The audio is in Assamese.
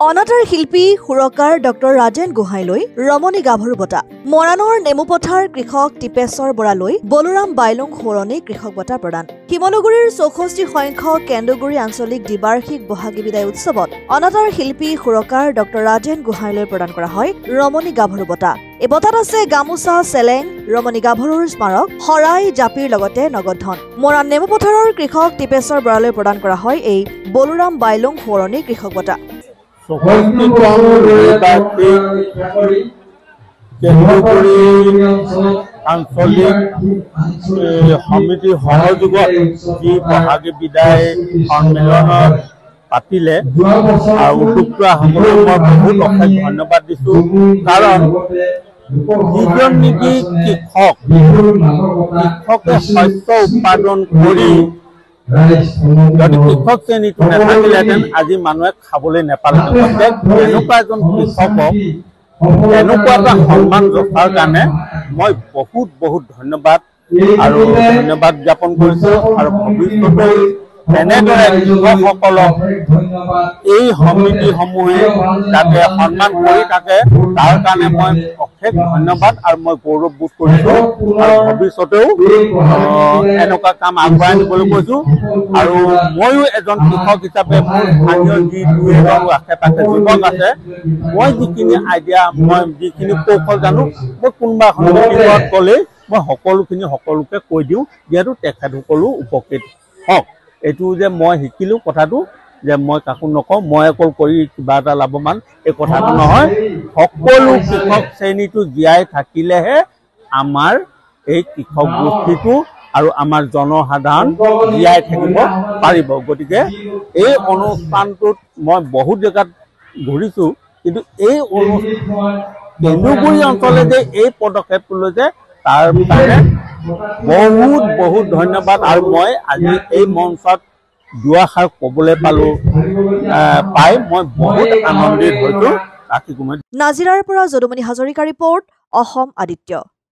অনাতাঁৰ শিল্পী সুৰকাৰ ডক্টৰ ৰাজেন গোহাঁইলৈ ৰমণী গাভৰু বঁটা মৰাণৰ নেমুপথাৰ কৃষক টিপেশ্বৰ বৰালৈ বলোৰাম বাইলুং সোঁৱৰণী কৃষক বঁটা প্ৰদান শিমলুগুৰিৰ 64 সংখ্যক কেন্দুগুৰি আঞ্চলিক দ্বিবাৰ্ষিক বহাগী বিদায় উৎসৱত অনাতাঁৰ শিল্পী সুৰকাৰ ডক্টৰ ৰাজেন গোহাঁইলৈ প্ৰদান কৰা হয় ৰমণী গাভৰু বঁটা এই বঁটাত আছে গামোচা চেলেং ৰমণী গাভৰুৰ স্মাৰক শৰাই জাপিৰ লগতে নগদ ধন মৰাণ নেমুপথাৰৰ কৃষক টিপেশ্বৰ বৰালৈ প্ৰদান কৰা হয় এই বলোৰাম বাইলুং সোঁৱৰণী কৃষক বঁটা আঞ্চলিক সমিতিৰ সহযোগত যি বহাগী বিদায় সন্মিলন পাতিলে আৰু উদ্যোক্তাসকলক মই বহুত অশেষ ধন্যবাদ দিছোঁ কাৰণ যিজন নেকি কৃষকে শস্য উৎপাদন কৰি যদি কৃষক শ্ৰেণীটো নাথাকিলেহেঁতেন আজি মানুহে খাবলৈ নাপালেহেঁতেন এনেকুৱা এজন কৃষকক এনেকুৱা এটা সন্মান ৰখাৰ কাৰণে মই বহুত বহুত ধন্যবাদ আৰু ধন্যবাদ জ্ঞাপন কৰিছোঁ আৰু ভৱিষ্যতে এনেদৰে কৃষকসকলক এই সমিতিসমূহে যাতে সন্মান কৰি থাকে তাৰ কাৰণে মই অশেষ ধন্যবাদ আৰু মই গৌৰৱবোধ কৰিছোঁ আৰু ভৱিষ্যতেও এনেকুৱা কাম আগবঢ়াই নিবলৈ কৈছোঁ আৰু ময়ো এজন কৃষক হিচাপে মোৰ স্থানীয় যি দুই এজন আশে পাশে যুৱক আছে মই যিখিনি আইডিয়া মই যিখিনি কৌশল জানো মই কোনোবা এখন মিটিঙত গ'লেই মই সকলোকে কৈ দিওঁ যিহেতু তেখেতসকলো উপকৃত হওক এইটো যে মই শিকিলোঁ কথাটো যে মই কাকো নকওঁ মই অকল কৰি কিবা এটা লাভৱান এই কথাটো নহয় সকলো কৃষক শ্ৰেণীটো জীয়াই থাকিলেহে আমাৰ এই কৃষক গোষ্ঠীটো আৰু আমাৰ জনসাধাৰণ জীয়াই থাকিব পাৰিব গতিকে এই অনুষ্ঠানটোত মই বহুত জেগাত ঘূৰিছোঁ কিন্তু এই কেন্দুগুৰি অঞ্চলে যে এই পদক্ষেপটো লৈছে তাৰ কাৰণে বহুত বহুত ধন্যবাদ আৰু মই আজি এই মঞ্চত দুআষাৰ ক'বলৈ পাই মই বহুত আনন্দিত হৈছোঁ। নাজিৰাৰ পৰা যদুমণি হাজৰিকা ৰিপৰ্ট অসম আদিত্য।